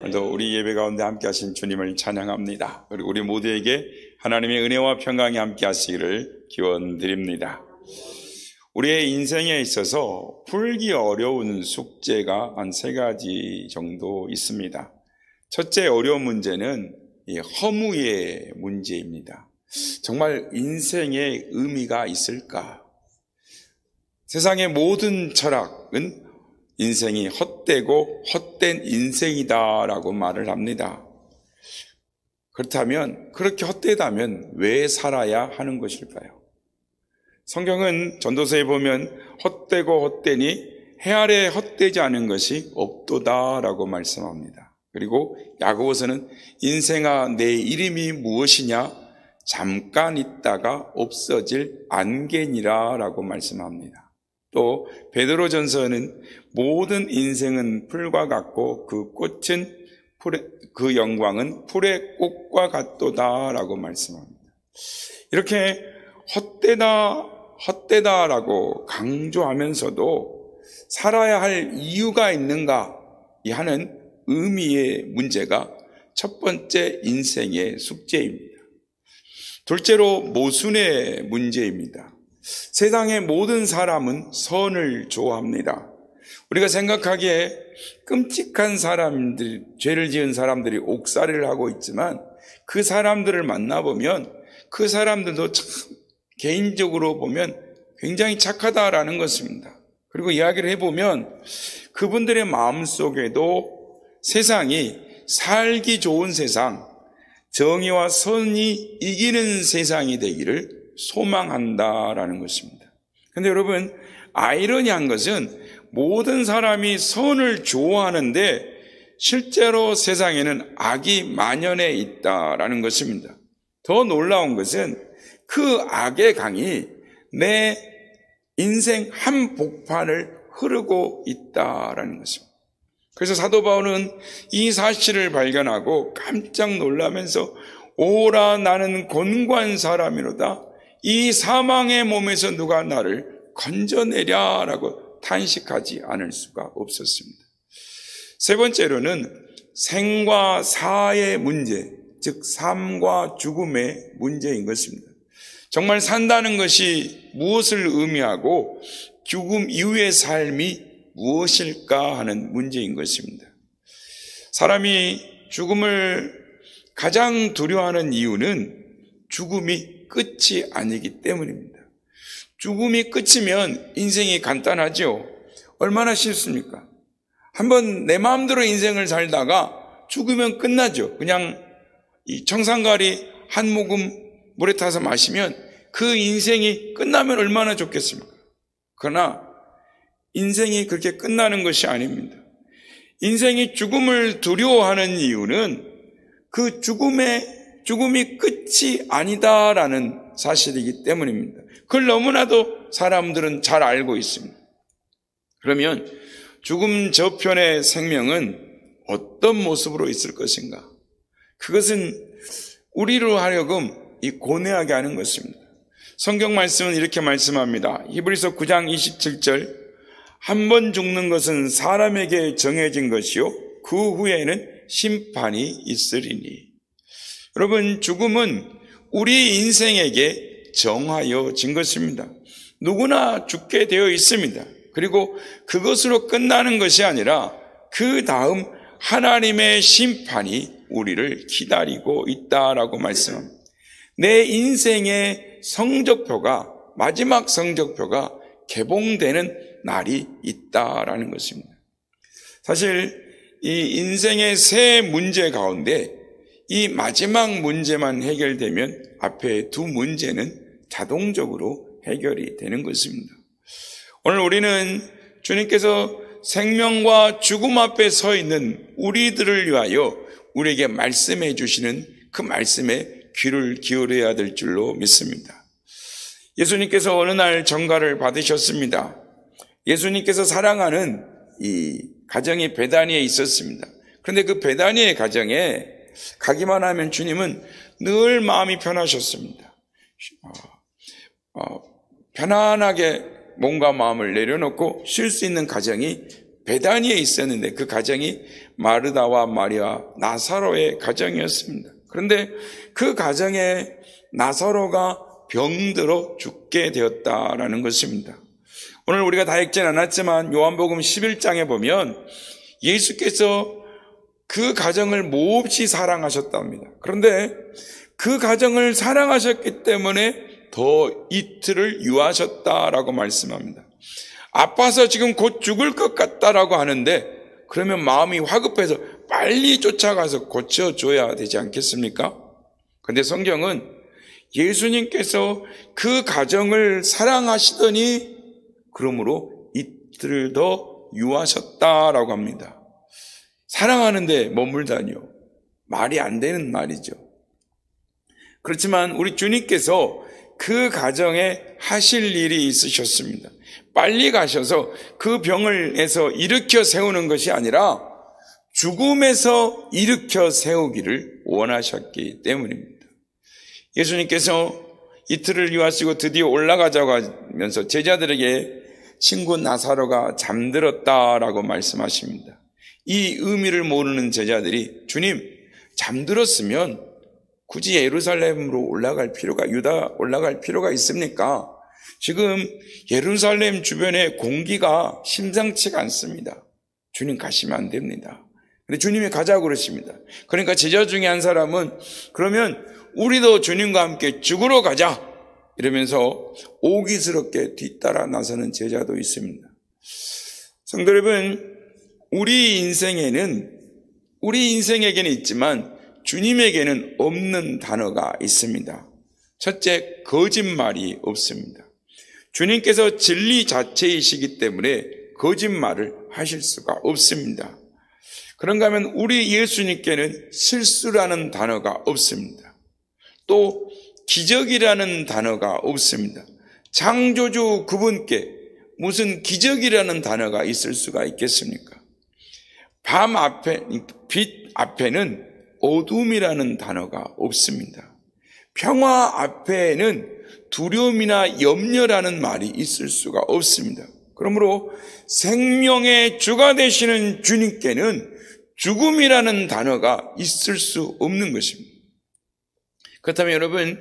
오늘도 우리 예배 가운데 함께 하신 주님을 찬양합니다. 그리고 우리 모두에게 하나님의 은혜와 평강이 함께 하시기를 기원드립니다. 우리의 인생에 있어서 풀기 어려운 숙제가 한 3가지 정도 있습니다. 첫째 어려운 문제는 이 허무의 문제입니다. 정말 인생에 의미가 있을까? 세상의 모든 철학은 인생이 헛되고 헛된 인생이다라고 말을 합니다. 그렇다면, 그렇게 헛되다면 왜 살아야 하는 것일까요? 성경은 전도서에 보면 헛되고 헛되니 해 아래 헛되지 않은 것이 없도다라고 말씀합니다. 그리고 야고보서는 인생아 내 이름이 무엇이냐? 잠깐 있다가 없어질 안개니라라고 말씀합니다. 또 베드로전서는 모든 인생은 풀과 같고 그 꽃은 그 영광은 풀의 꽃과 같도다라고 말씀합니다. 이렇게 헛되다라고 강조하면서도 살아야 할 이유가 있는가 하는 의미의 문제가 첫 번째 인생의 숙제입니다. 둘째로 모순의 문제입니다. 세상의 모든 사람은 선을 좋아합니다. 우리가 생각하기에 끔찍한 사람들, 죄를 지은 사람들이 옥살이를 하고 있지만 그 사람들을 만나보면 그 사람들도 참 개인적으로 보면 굉장히 착하다라는 것입니다. 그리고 이야기를 해보면 그분들의 마음속에도 세상이 살기 좋은 세상, 정의와 선이 이기는 세상이 되기를 소망한다라는 것입니다. 그런데 여러분, 아이러니한 것은 모든 사람이 선을 좋아하는데 실제로 세상에는 악이 만연해 있다라는 것입니다. 더 놀라운 것은 그 악의 강이 내 인생 한 복판을 흐르고 있다라는 것입니다. 그래서 사도 바울은 이 사실을 발견하고 깜짝 놀라면서 오라 나는 곤고한 사람이로다. 이 사망의 몸에서 누가 나를 건져내랴라고 탄식하지 않을 수가 없었습니다. 세 번째로는 생과 사의 문제, 즉 삶과 죽음의 문제인 것입니다. 정말 산다는 것이 무엇을 의미하고 죽음 이후의 삶이 무엇일까 하는 문제인 것입니다. 사람이 죽음을 가장 두려워하는 이유는 죽음이 끝이 아니기 때문입니다. 죽음이 끝이면 인생이 간단하죠. 얼마나 쉽습니까? 한번 내 마음대로 인생을 살다가 죽으면 끝나죠. 그냥 이 청산가리 한 모금 물에 타서 마시면 그 인생이 끝나면 얼마나 좋겠습니까? 그러나 인생이 그렇게 끝나는 것이 아닙니다. 인생이 죽음을 두려워하는 이유는 그 죽음이 끝이 아니다라는 사실이기 때문입니다. 그걸 너무나도 사람들은 잘 알고 있습니다. 그러면 죽음 저편의 생명은 어떤 모습으로 있을 것인가? 그것은 우리로 하여금 고뇌하게 하는 것입니다. 성경 말씀은 이렇게 말씀합니다. 히브리서 9장 27절 한 번 죽는 것은 사람에게 정해진 것이요 그 후에는 심판이 있으리니. 여러분, 죽음은 우리 인생에게 정하여진 것입니다. 누구나 죽게 되어 있습니다. 그리고 그것으로 끝나는 것이 아니라 그 다음 하나님의 심판이 우리를 기다리고 있다라고 말씀합니다. 내 인생의 성적표가, 마지막 성적표가 개봉되는 날이 있다라는 것입니다. 사실 이 인생의 세 문제 가운데 이 마지막 문제만 해결되면 앞에 두 문제는 자동적으로 해결이 되는 것입니다. 오늘 우리는 주님께서 생명과 죽음 앞에 서 있는 우리들을 위하여 우리에게 말씀해 주시는 그 말씀에 귀를 기울여야 될 줄로 믿습니다. 예수님께서 어느 날 전가를 받으셨습니다. 예수님께서 사랑하는 이 가정이 베다니에 있었습니다. 그런데 그 베다니의 가정에 가기만 하면 주님은 늘 마음이 편하셨습니다. 편안하게 몸과 마음을 내려놓고 쉴 수 있는 가정이 베다니에 있었는데 그 가정이 마르다와 마리아, 나사로의 가정이었습니다. 그런데 그 가정에 나사로가 병들어 죽게 되었다라는 것입니다. 오늘 우리가 다 읽지는 않았지만 요한복음 11장에 보면 예수께서 그 가정을 몹시 사랑하셨답니다. 그런데 그 가정을 사랑하셨기 때문에 더 이틀을 유하셨다라고 말씀합니다. 아파서 지금 곧 죽을 것 같다라고 하는데 그러면 마음이 화급해서 빨리 쫓아가서 고쳐줘야 되지 않겠습니까? 그런데 성경은 예수님께서 그 가정을 사랑하시더니 그러므로 이틀을 더 유하셨다라고 합니다. 사랑하는데 머물다니요. 말이 안 되는 말이죠. 그렇지만 우리 주님께서 그 가정에 하실 일이 있으셨습니다. 빨리 가셔서 그 병을 해서 일으켜 세우는 것이 아니라 죽음에서 일으켜 세우기를 원하셨기 때문입니다. 예수님께서 이틀을 유하시고 드디어 올라가자고 하면서 제자들에게 친구 나사로가 잠들었다라고 말씀하십니다. 이 의미를 모르는 제자들이 주님, 잠들었으면 굳이 예루살렘으로 유다 올라갈 필요가 있습니까? 지금 예루살렘 주변의 공기가 심상치가 않습니다. 주님 가시면 안 됩니다. 근데 주님이 가자고 그러십니다. 그러니까 제자 중에 한 사람은 그러면 우리도 주님과 함께 죽으러 가자 이러면서 오기스럽게 뒤따라 나서는 제자도 있습니다. 성도 여러분, 우리 인생에게는 있지만 주님에게는 없는 단어가 있습니다. 첫째, 거짓말이 없습니다. 주님께서 진리 자체이시기 때문에 거짓말을 하실 수가 없습니다. 그런가 하면 우리 예수님께는 실수라는 단어가 없습니다. 또 기적이라는 단어가 없습니다. 창조주 그분께 무슨 기적이라는 단어가 있을 수가 있겠습니까? 빛 앞에는 어둠이라는 단어가 없습니다. 평화 앞에는 두려움이나 염려라는 말이 있을 수가 없습니다. 그러므로 생명의 주가 되시는 주님께는 죽음이라는 단어가 있을 수 없는 것입니다. 그렇다면 여러분,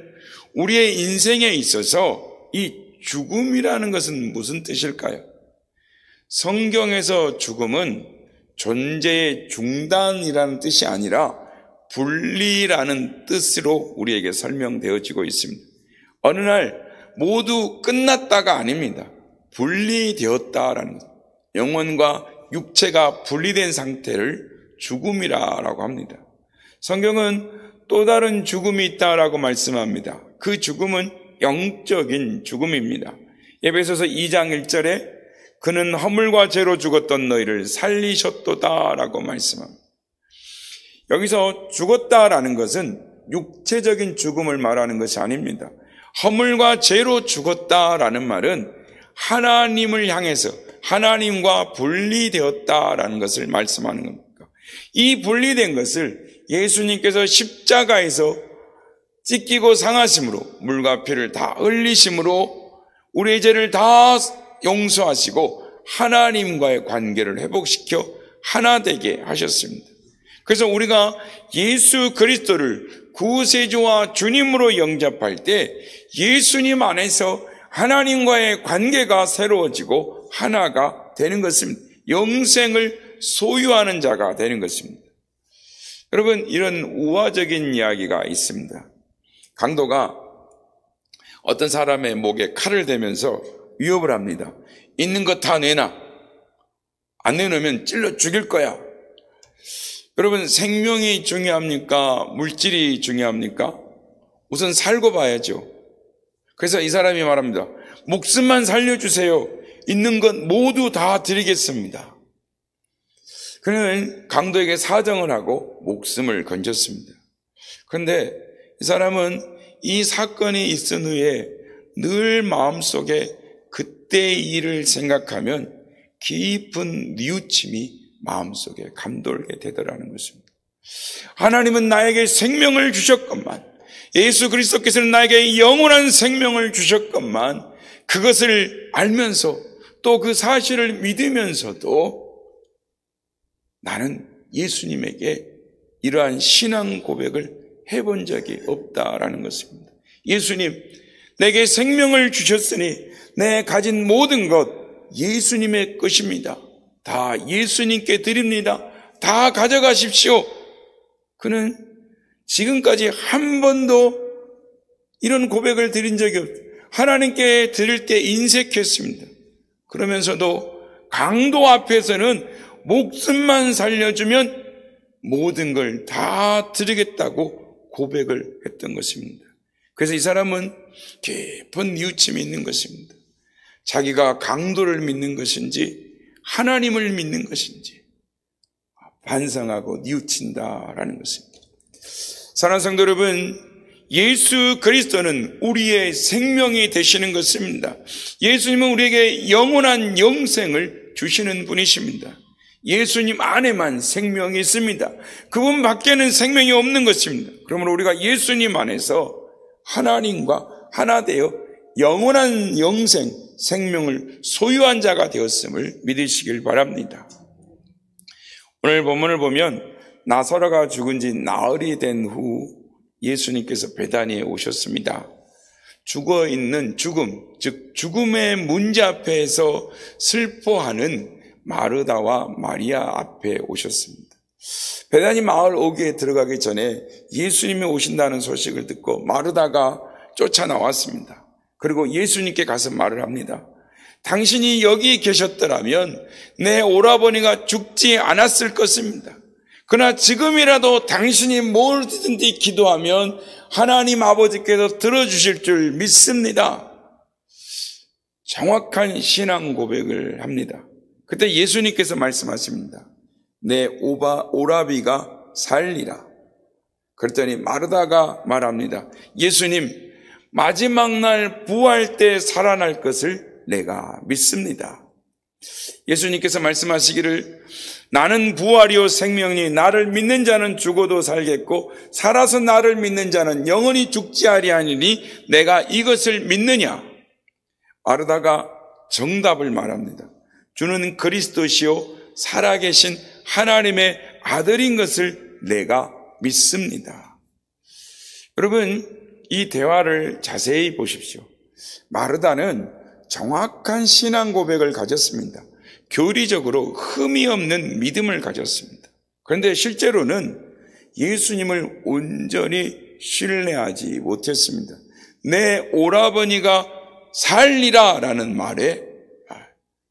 우리의 인생에 있어서 이 죽음이라는 것은 무슨 뜻일까요? 성경에서 죽음은 존재의 중단이라는 뜻이 아니라 분리라는 뜻으로 우리에게 설명되어지고 있습니다. 어느 날 모두 끝났다가 아닙니다. 분리되었다라는 것. 영혼과 육체가 분리된 상태를 죽음이라고 합니다. 성경은 또 다른 죽음이 있다라고 말씀합니다. 그 죽음은 영적인 죽음입니다. 에베소서 2장 1절에 그는 허물과 죄로 죽었던 너희를 살리셨도다라고 말씀합니다. 여기서 죽었다라는 것은 육체적인 죽음을 말하는 것이 아닙니다. 허물과 죄로 죽었다라는 말은 하나님을 향해서 하나님과 분리되었다라는 것을 말씀하는 겁니다. 이 분리된 것을 예수님께서 십자가에서 찢기고 상하심으로 물과 피를 다 흘리심으로 우리의 죄를 다 용서하시고 하나님과의 관계를 회복시켜 하나 되게 하셨습니다. 그래서 우리가 예수 그리스도를 구세주와 주님으로 영접할 때 예수님 안에서 하나님과의 관계가 새로워지고 하나가 되는 것입니다. 영생을 소유하는 자가 되는 것입니다. 여러분, 이런 우화적인 이야기가 있습니다. 강도가 어떤 사람의 목에 칼을 대면서 위협을 합니다. 있는 거 다 내놔. 안 내놓으면 찔러 죽일 거야. 여러분, 생명이 중요합니까? 물질이 중요합니까? 우선 살고 봐야죠. 그래서 이 사람이 말합니다. 목숨만 살려주세요. 있는 것 모두 다 드리겠습니다. 그는 강도에게 사정을 하고 목숨을 건졌습니다. 그런데 이 사람은 이 사건이 있은 후에 늘 마음속에 그때의 일을 생각하면 깊은 뉘우침이 마음속에 감돌게 되더라는 것입니다. 하나님은 나에게 생명을 주셨건만, 예수 그리스도께서는 나에게 영원한 생명을 주셨건만, 그것을 알면서 또 그 사실을 믿으면서도 나는 예수님에게 이러한 신앙 고백을 해본 적이 없다라는 것입니다. 예수님, 내게 생명을 주셨으니 내 가진 모든 것 예수님의 것입니다. 다 예수님께 드립니다. 다 가져가십시오. 그는 지금까지 한 번도 이런 고백을 드린 적이 없어요. 하나님께 드릴 때 인색했습니다. 그러면서도 강도 앞에서는 목숨만 살려주면 모든 걸 다 드리겠다고 고백을 했던 것입니다. 그래서 이 사람은 깊은 뉘우침이 있는 것입니다. 자기가 강도를 믿는 것인지 하나님을 믿는 것인지 반성하고 뉘우친다라는 것입니다. 사랑하는 성도 여러분, 예수 그리스도는 우리의 생명이 되시는 것입니다. 예수님은 우리에게 영원한 영생을 주시는 분이십니다. 예수님 안에만 생명이 있습니다. 그분 밖에는 생명이 없는 것입니다. 그러므로 우리가 예수님 안에서 하나님과 하나 되어 영원한 영생, 생명을 소유한 자가 되었음을 믿으시길 바랍니다. 오늘 본문을 보면 나사로가 죽은 지 나흘이 된 후 예수님께서 베다니에 오셨습니다. 죽어있는 죽음, 즉 죽음의 문제 앞에서 슬퍼하는 마르다와 마리아 앞에 오셨습니다. 베다니 마을 오기에 들어가기 전에 예수님이 오신다는 소식을 듣고 마르다가 쫓아나왔습니다. 그리고 예수님께 가서 말을 합니다. 당신이 여기 계셨더라면 내 오라버니가 죽지 않았을 것입니다. 그러나 지금이라도 당신이 뭐든지 기도하면 하나님 아버지께서 들어주실 줄 믿습니다. 정확한 신앙 고백을 합니다. 그때 예수님께서 말씀하십니다. 내 오라비가 살리라. 그랬더니 마르다가 말합니다. 예수님, 마지막 날 부활 때 살아날 것을 내가 믿습니다. 예수님께서 말씀하시기를 나는 부활이요 생명이 나를 믿는 자는 죽어도 살겠고 살아서 나를 믿는 자는 영원히 죽지 아니하리니 내가 이것을 믿느냐? 마르다가 정답을 말합니다. 주는 그리스도시요 살아계신 하나님의 아들인 것을 내가 믿습니다. 여러분, 이 대화를 자세히 보십시오. 마르다는 정확한 신앙 고백을 가졌습니다. 교리적으로 흠이 없는 믿음을 가졌습니다. 그런데 실제로는 예수님을 온전히 신뢰하지 못했습니다. 내 오라버니가 살리라 라는 말에,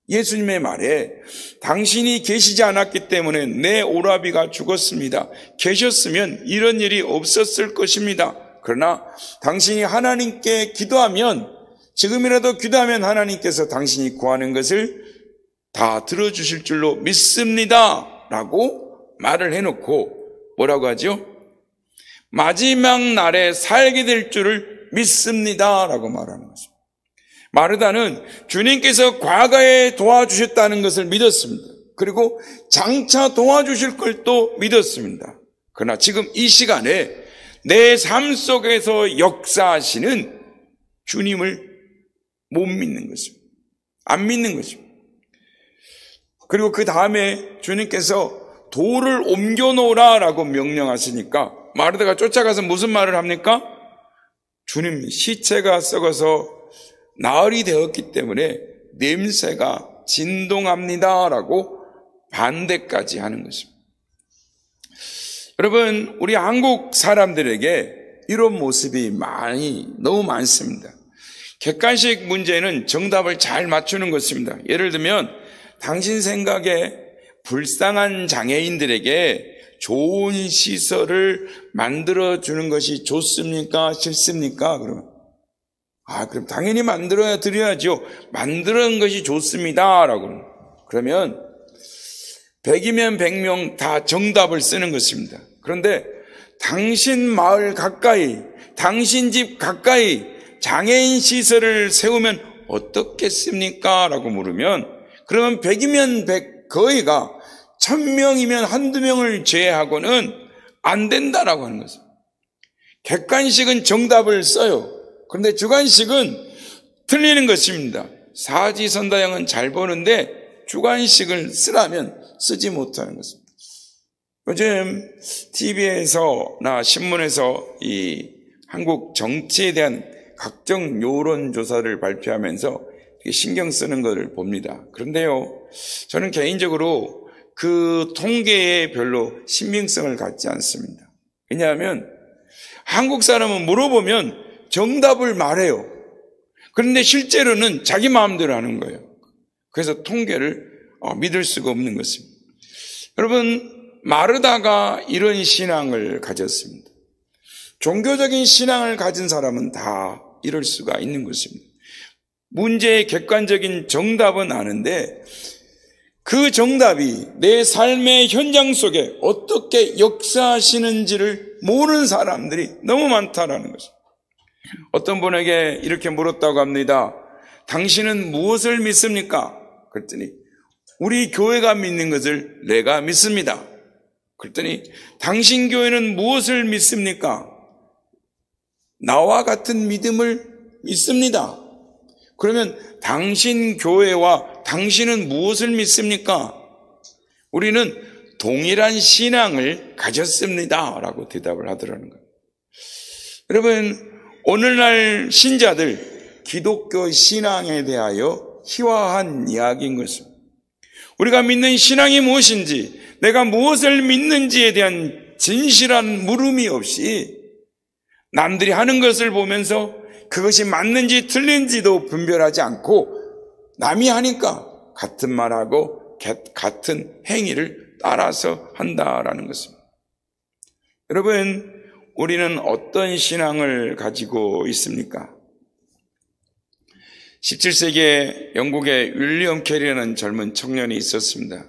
예수님의 말에 당신이 계시지 않았기 때문에 내 오라비가 죽었습니다. 계셨으면 이런 일이 없었을 것입니다. 그러나 당신이 하나님께 기도하면, 지금이라도 기도하면 하나님께서 당신이 구하는 것을 다 들어주실 줄로 믿습니다 라고 말을 해놓고 뭐라고 하죠? 마지막 날에 살게 될 줄을 믿습니다 라고 말하는 것입니다. 마르다는 주님께서 과거에 도와주셨다는 것을 믿었습니다. 그리고 장차 도와주실 걸 또 믿었습니다. 그러나 지금 이 시간에 내 삶 속에서 역사하시는 주님을 못 믿는 것입니다. 안 믿는 것입니다. 그리고 그 다음에 주님께서 돌을 옮겨놓으라 라고 명령하시니까 마르다가 쫓아가서 무슨 말을 합니까? 주님, 시체가 썩어서 나흘이 되었기 때문에 냄새가 진동합니다 라고 반대까지 하는 것입니다. 여러분, 우리 한국 사람들에게 이런 모습이 너무 많습니다. 객관식 문제는 정답을 잘 맞추는 것입니다. 예를 들면 당신 생각에 불쌍한 장애인들에게 좋은 시설을 만들어주는 것이 좋습니까? 싫습니까? 그럼 당연히 만들어 드려야죠. 만드는 것이 좋습니다 라고. 그러면 100이면 100명 다 정답을 쓰는 것입니다. 그런데 당신 마을 가까이, 당신 집 가까이 장애인 시설을 세우면 어떻겠습니까? 라고 물으면, 그러면 100이면 100, 거의가 1000명이면 한두 명을 제외하고는 안 된다라고 하는 것입니다. 객관식은 정답을 써요. 그런데 주관식은 틀리는 것입니다. 사지선다형은 잘 보는데 주관식을 쓰라면 쓰지 못하는 것입니다. 요즘 TV에서나 신문에서 이 한국 정치에 대한 각종 여론조사를 발표하면서 신경 쓰는 것을 봅니다. 그런데요, 저는 개인적으로 그 통계에 별로 신빙성을 갖지 않습니다. 왜냐하면 한국 사람은 물어보면 정답을 말해요. 그런데 실제로는 자기 마음대로 하는 거예요. 그래서 통계를 믿을 수가 없는 것입니다. 여러분, 마르다가 이런 신앙을 가졌습니다. 종교적인 신앙을 가진 사람은 다 이럴 수가 있는 것입니다. 문제의 객관적인 정답은 아는데 그 정답이 내 삶의 현장 속에 어떻게 역사하시는지를 모르는 사람들이 너무 많다라는 것입니다. 어떤 분에게 이렇게 물었다고 합니다. 당신은 무엇을 믿습니까? 그랬더니 우리 교회가 믿는 것을 내가 믿습니다. 그랬더니 당신 교회는 무엇을 믿습니까? 나와 같은 믿음을 믿습니다. 그러면 당신 교회와 당신은 무엇을 믿습니까? 우리는 동일한 신앙을 가졌습니다. 라고 대답을 하더라는 거예요. 여러분, 오늘날 신자들 기독교 신앙에 대하여 희화한 이야기인 것입니다. 우리가 믿는 신앙이 무엇인지, 내가 무엇을 믿는지에 대한 진실한 물음이 없이 남들이 하는 것을 보면서 그것이 맞는지 틀린지도 분별하지 않고 남이 하니까 같은 말하고 같은 행위를 따라서 한다라는 것입니다. 여러분, 우리는 어떤 신앙을 가지고 있습니까? 17세기에 영국의 윌리엄 캐리라는 젊은 청년이 있었습니다.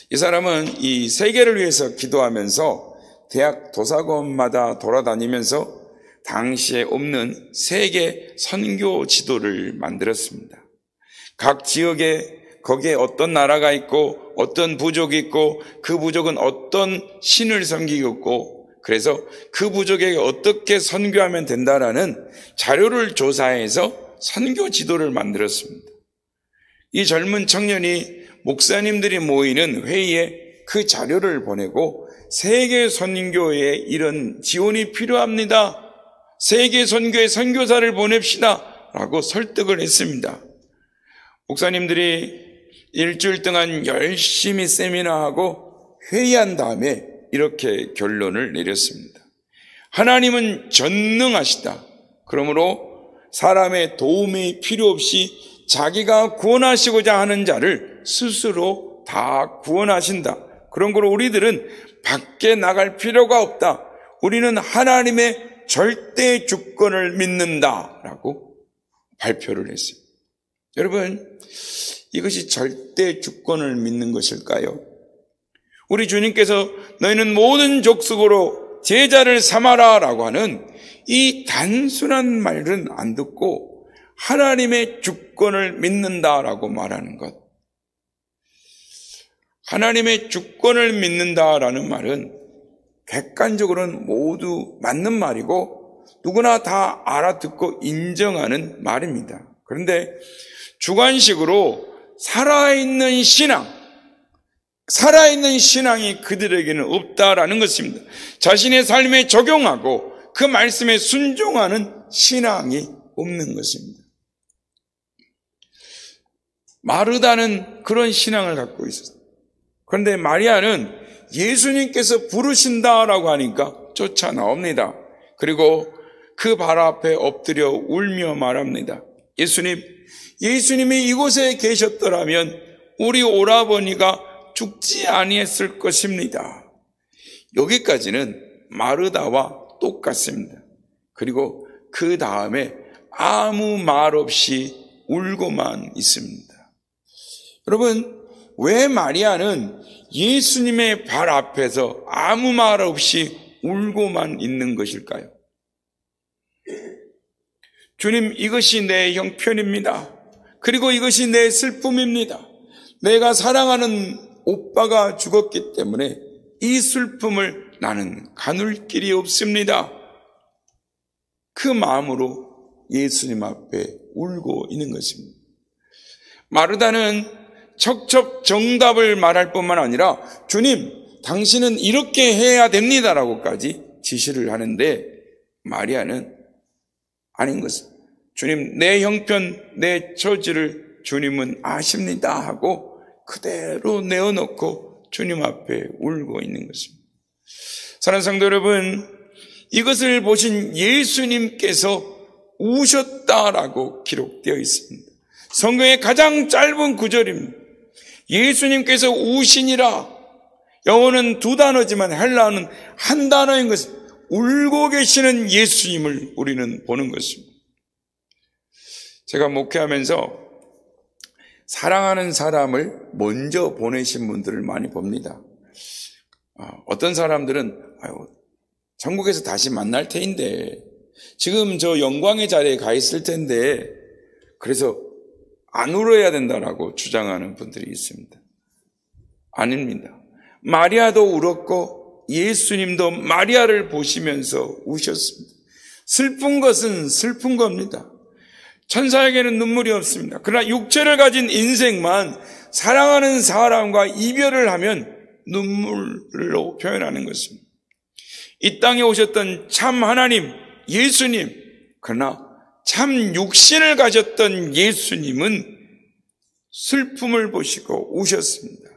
이 사람은 이 세계를 위해서 기도하면서 대학 도서관마다 돌아다니면서 당시에 없는 세계 선교 지도를 만들었습니다. 각 지역에 거기에 어떤 나라가 있고 어떤 부족이 있고 그 부족은 어떤 신을 섬기고 있고 그래서 그 부족에게 어떻게 선교하면 된다라는 자료를 조사해서 선교 지도를 만들었습니다. 이 젊은 청년이 목사님들이 모이는 회의에 그 자료를 보내고 세계 선교에 이런 지원이 필요합니다. 세계 선교에 선교사를 보냅시다 라고 설득을 했습니다. 목사님들이 일주일 동안 열심히 세미나하고 회의한 다음에 이렇게 결론을 내렸습니다. 하나님은 전능하시다. 그러므로 사람의 도움이 필요 없이 자기가 구원하시고자 하는 자를 스스로 다 구원하신다. 그런 거로 우리들은 밖에 나갈 필요가 없다. 우리는 하나님의 절대 주권을 믿는다라고 발표를 했습니다. 여러분, 이것이 절대 주권을 믿는 것일까요? 우리 주님께서 너희는 모든 족속으로 제자를 삼아라 라고 하는 이 단순한 말은 안 듣고 하나님의 주권을 믿는다라고 말하는 것. 하나님의 주권을 믿는다라는 말은 객관적으로는 모두 맞는 말이고 누구나 다 알아듣고 인정하는 말입니다. 그런데 주관식으로 살아있는 신앙이 그들에게는 없다라는 것입니다. 자신의 삶에 적용하고 그 말씀에 순종하는 신앙이 없는 것입니다. 마르다는 그런 신앙을 갖고 있었어요. 그런데 마리아는 예수님께서 부르신다라고 하니까 쫓아 나옵니다. 그리고 그 발 앞에 엎드려 울며 말합니다. 예수님이 이곳에 계셨더라면 우리 오라버니가 죽지 아니했을 것입니다. 여기까지는 마르다와 똑같습니다. 그리고 그 다음에 아무 말 없이 울고만 있습니다. 여러분, 왜 마리아는 예수님의 발 앞에서 아무 말 없이 울고만 있는 것일까요? 주님, 이것이 내 형편입니다. 그리고 이것이 내 슬픔입니다. 내가 사랑하는 오빠가 죽었기 때문에 이 슬픔을 나는 가눌 길이 없습니다. 그 마음으로 예수님 앞에 울고 있는 것입니다. 마르다는 척척 정답을 말할 뿐만 아니라 주님, 당신은 이렇게 해야 됩니다라고까지 지시를 하는데 마리아는 아닌 것은 주님, 내 형편, 내 처지를 주님은 아십니다 하고 그대로 내어놓고 주님 앞에 울고 있는 것입니다. 사랑하는 성도 여러분, 이것을 보신 예수님께서 우셨다라고 기록되어 있습니다. 성경의 가장 짧은 구절입니다. 예수님께서 우시니라. 영어는 두 단어지만 헬라어는 한 단어인 것은 울고 계시는 예수님을 우리는 보는 것입니다. 제가 목회하면서 사랑하는 사람을 먼저 보내신 분들을 많이 봅니다. 어떤 사람들은 천국에서 다시 만날 테인데 지금 저 영광의 자리에 가 있을 텐데 그래서 안 울어야 된다라고 주장하는 분들이 있습니다. 아닙니다. 마리아도 울었고 예수님도 마리아를 보시면서 우셨습니다. 슬픈 것은 슬픈 겁니다. 천사에게는 눈물이 없습니다. 그러나 육체를 가진 인생만 사랑하는 사람과 이별을 하면 눈물로 표현하는 것입니다. 이 땅에 오셨던 참 하나님 예수님, 그러나 참 육신을 가졌던 예수님은 슬픔을 보시고 우셨습니다.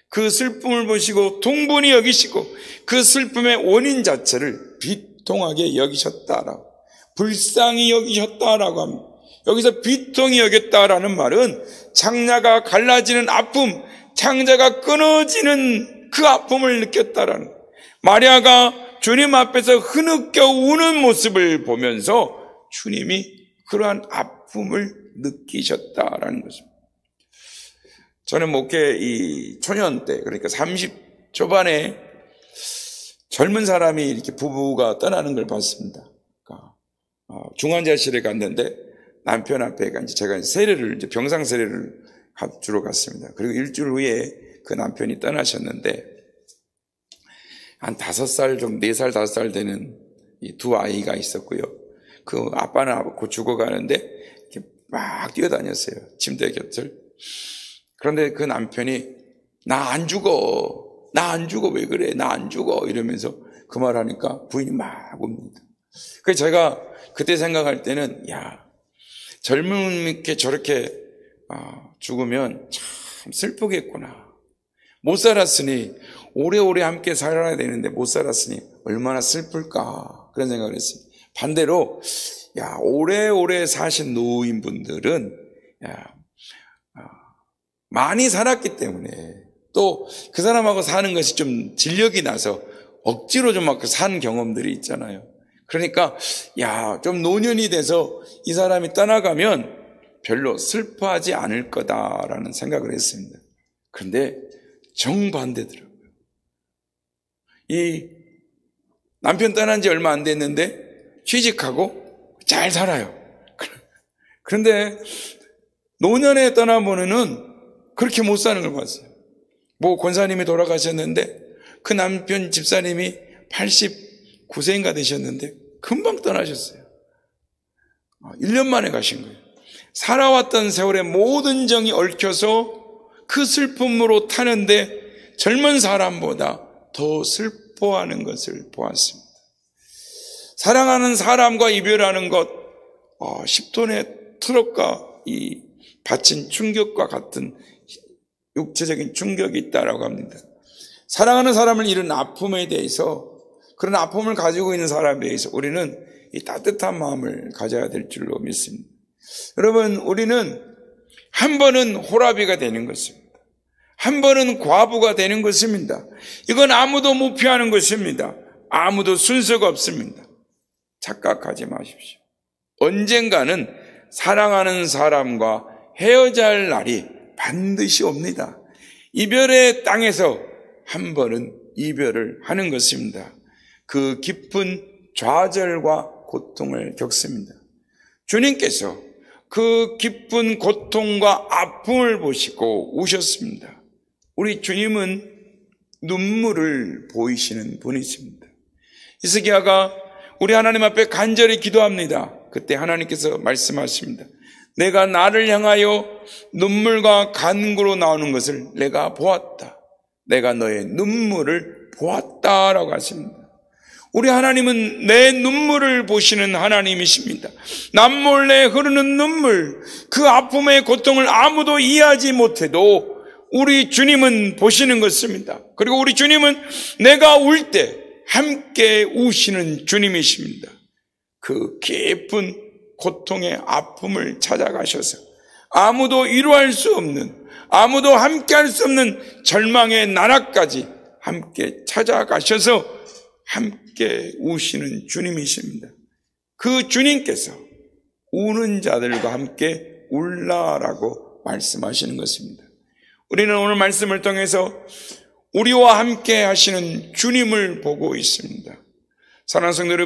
그 슬픔을 보시고 동분히 여기시고 그 슬픔의 원인 자체를 비통하게 여기셨다라고, 불쌍히 여기셨다라고 합니다. 여기서 비통히 여겼다라는 말은 창자가 갈라지는 아픔, 창자가 끊어지는 그 아픔을 느꼈다라는 거예요. 마리아가 주님 앞에서 흐느껴 우는 모습을 보면서 주님이 그러한 아픔을 느끼셨다라는 것입니다. 저는 목회 이 초년 때, 그러니까 30 초반에 젊은 사람이 이렇게 부부가 떠나는 걸 봤습니다. 중환자실에 갔는데 남편 앞에 제가 세례를, 병상 세례를 주러 갔습니다. 그리고 일주일 후에 그 남편이 떠나셨는데 한 5살 정도, 4살, 5살 되는 이 두 아이가 있었고요. 그 아빠는 곧 죽어가는데 이렇게 막 뛰어다녔어요. 침대 곁을. 그런데 그 남편이 나 안 죽어, 나 안 죽어, 왜 그래, 나 안 죽어 이러면서 그 말하니까 부인이 막 웁니다. 그래서 제가 그때 생각할 때는 젊음있게 저렇게 죽으면 참 슬프겠구나. 못 살았으니 오래오래 함께 살아야 되는데 못 살았으니 얼마나 슬플까 그런 생각을 했습니다. 반대로 오래오래 사신 노인분들은 많이 살았기 때문에 또 그 사람하고 사는 것이 좀 진력이 나서 억지로 좀 막 산 경험들이 있잖아요. 그러니까 좀 노년이 돼서 이 사람이 떠나가면 별로 슬퍼하지 않을 거다라는 생각을 했습니다. 그런데 정반대더라고요. 이 남편 떠난 지 얼마 안 됐는데 취직하고 잘 살아요. 그런데 노년에 떠나보면은 그렇게 못 사는 걸 봤어요. 권사님이 돌아가셨는데 그 남편 집사님이 89세인가 되셨는데 금방 떠나셨어요. 1년 만에 가신 거예요. 살아왔던 세월의 모든 정이 얽혀서 그 슬픔으로 타는데 젊은 사람보다 더 슬퍼하는 것을 보았습니다. 사랑하는 사람과 이별하는 것, 10톤의 트럭과 이 받친 충격과 같은 육체적인 충격이 있다라고 합니다. 사랑하는 사람을 잃은 아픔에 대해서, 그런 아픔을 가지고 있는 사람에 대해서 우리는 이 따뜻한 마음을 가져야 될 줄로 믿습니다. 여러분, 우리는 한 번은 호라비가 되는 것입니다. 한 번은 과부가 되는 것입니다. 이건 아무도 못 피하는 것입니다. 아무도 순서가 없습니다. 착각하지 마십시오. 언젠가는 사랑하는 사람과 헤어져야 할 날이 반드시 옵니다. 이별의 땅에서 한 번은 이별을 하는 것입니다. 그 깊은 좌절과 고통을 겪습니다. 주님께서 그 깊은 고통과 아픔을 보시고 우셨습니다. 우리 주님은 눈물을 보이시는 분이십니다. 히스기야가 우리 하나님 앞에 간절히 기도합니다. 그때 하나님께서 말씀하십니다. 내가 나를 향하여 눈물과 간구로 나오는 것을 내가 보았다. 내가 너의 눈물을 보았다라고 하십니다. 우리 하나님은 내 눈물을 보시는 하나님이십니다. 남몰래 흐르는 눈물, 그 아픔의 고통을 아무도 이해하지 못해도 우리 주님은 보시는 것입니다. 그리고 우리 주님은 내가 울 때 함께 우시는 주님이십니다. 그 깊은 고통의 아픔을 찾아가셔서 아무도 위로할 수 없는, 아무도 함께 할 수 없는 절망의 나라까지 함께 찾아가셔서 함께 우시는 주님이십니다. 그 주님께서 우는 자들과 함께 울라라고 말씀하시는 것입니다. 우리는 오늘 말씀을 통해서 우리와 함께 하시는 주님을 보고 있습니다. 사랑하는 성도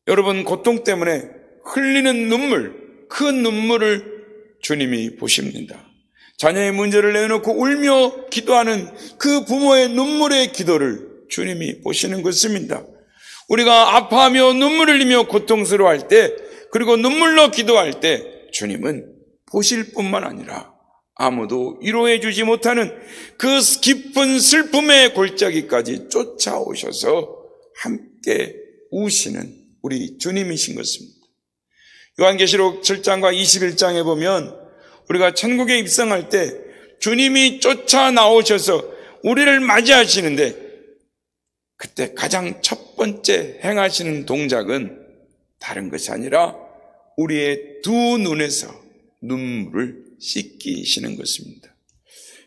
여러분 고통 때문에 흘리는 눈물, 그 눈물을 주님이 보십니다. 자녀의 문제를 내놓고 울며 기도하는 그 부모의 눈물의 기도를 주님이 보시는 것입니다. 우리가 아파하며 눈물을 흘리며 고통스러워할 때, 그리고 눈물로 기도할 때 주님은 보실 뿐만 아니라 아무도 위로해 주지 못하는 그 깊은 슬픔의 골짜기까지 쫓아오셔서 함께 우시는 우리 주님이신 것입니다. 요한계시록 7장과 21장에 보면 우리가 천국에 입성할 때 주님이 쫓아 나오셔서 우리를 맞이하시는데, 그때 가장 첫 번째 행하시는 동작은 다른 것이 아니라 우리의 두 눈에서 눈물을 씻기시는 것입니다.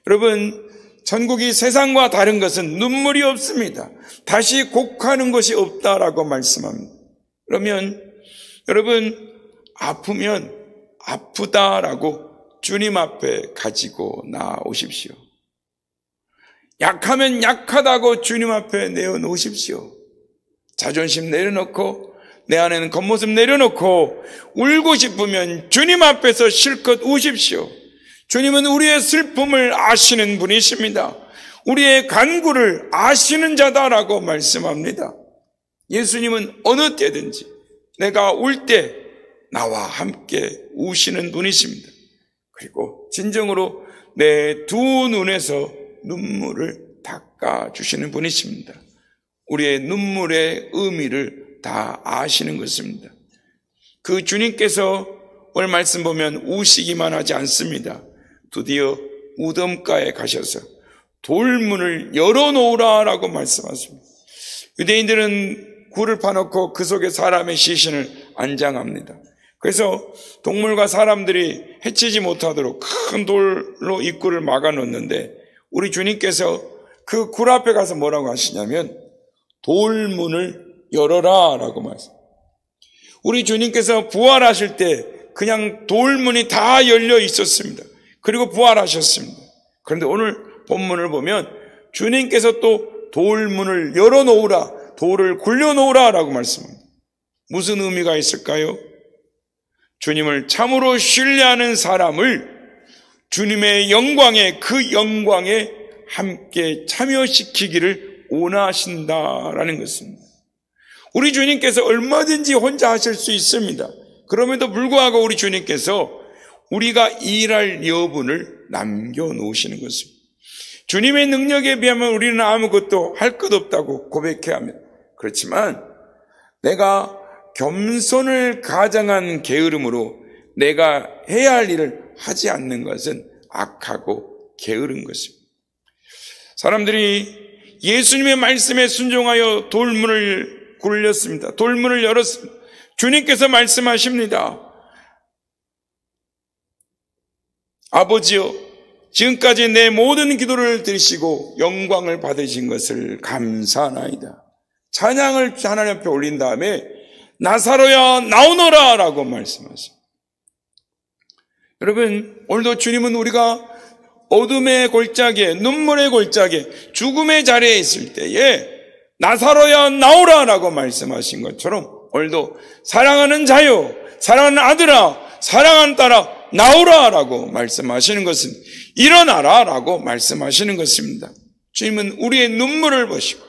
여러분, 천국이 세상과 다른 것은 눈물이 없습니다. 다시 곡하는 것이 없다라고 말씀합니다. 그러면 여러분, 아프면 아프다라고 주님 앞에 가지고 나오십시오. 약하면 약하다고 주님 앞에 내어놓으십시오. 자존심 내려놓고, 내 안에는 겉모습 내려놓고, 울고 싶으면 주님 앞에서 실컷 우십시오. 주님은 우리의 슬픔을 아시는 분이십니다. 우리의 간구를 아시는 자다라고 말씀합니다. 예수님은 어느 때든지 내가 울 때 나와 함께 우시는 분이십니다. 그리고 진정으로 내 두 눈에서 눈물을 닦아주시는 분이십니다. 우리의 눈물의 의미를 다 아시는 것입니다. 그 주님께서 오늘 말씀 보면 우시기만 하지 않습니다. 드디어 무덤가에 가셔서 돌문을 열어놓으라라고 말씀하십니다. 유대인들은 굴을 파놓고 그 속에 사람의 시신을 안장합니다. 그래서 동물과 사람들이 해치지 못하도록 큰 돌로 입구를 막아놓는데, 우리 주님께서 그 굴 앞에 가서 뭐라고 하시냐면 돌문을 열어라 라고 말씀합니다. 우리 주님께서 부활하실 때 그냥 돌문이 다 열려 있었습니다. 그리고 부활하셨습니다. 그런데 오늘 본문을 보면 주님께서 또 돌문을 열어놓으라, 돌을 굴려놓으라 라고 말씀합니다. 무슨 의미가 있을까요? 주님을 참으로 신뢰하는 사람을 주님의 영광에, 그 영광에 함께 참여시키기를 원하신다라는 것입니다. 우리 주님께서 얼마든지 혼자 하실 수 있습니다. 그럼에도 불구하고 우리 주님께서 우리가 일할 여분을 남겨놓으시는 것입니다. 주님의 능력에 비하면 우리는 아무것도 할 것 없다고 고백해야 합니다. 그렇지만 내가 겸손을 가장한 게으름으로 내가 해야 할 일을 하지 않는 것은 악하고 게으른 것입니다. 사람들이 예수님의 말씀에 순종하여 돌문을 굴렸습니다. 돌문을 열었습니다. 주님께서 말씀하십니다. 아버지여, 지금까지 내 모든 기도를 들으시고 영광을 받으신 것을 감사하나이다. 찬양을 하나님 앞에 올린 다음에 나사로야 나오너라 라고 말씀하십니다. 여러분, 오늘도 주님은 우리가 어둠의 골짜기에, 눈물의 골짜기에, 죽음의 자리에 있을 때에 나사로야 나오라 라고 말씀하신 것처럼 오늘도 사랑하는 자요, 사랑하는 아들아, 사랑하는 딸아 나오라 라고 말씀하시는 것은 일어나라 라고 말씀하시는 것입니다. 주님은 우리의 눈물을 보시고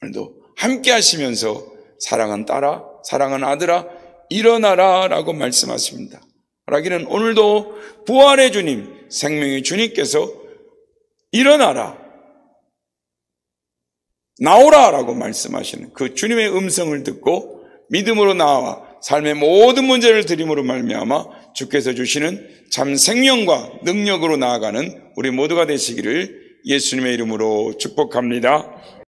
오늘도 함께 하시면서 사랑하는 딸아, 사랑하는 아들아 일어나라 라고 말씀하십니다. 라기는 오늘도 부활의 주님, 생명의 주님께서 일어나라, 나오라 라고 말씀하시는 그 주님의 음성을 듣고 믿음으로 나와 삶의 모든 문제를 드림으로 말미암아 주께서 주시는 참 생명과 능력으로 나아가는 우리 모두가 되시기를 예수님의 이름으로 축복합니다.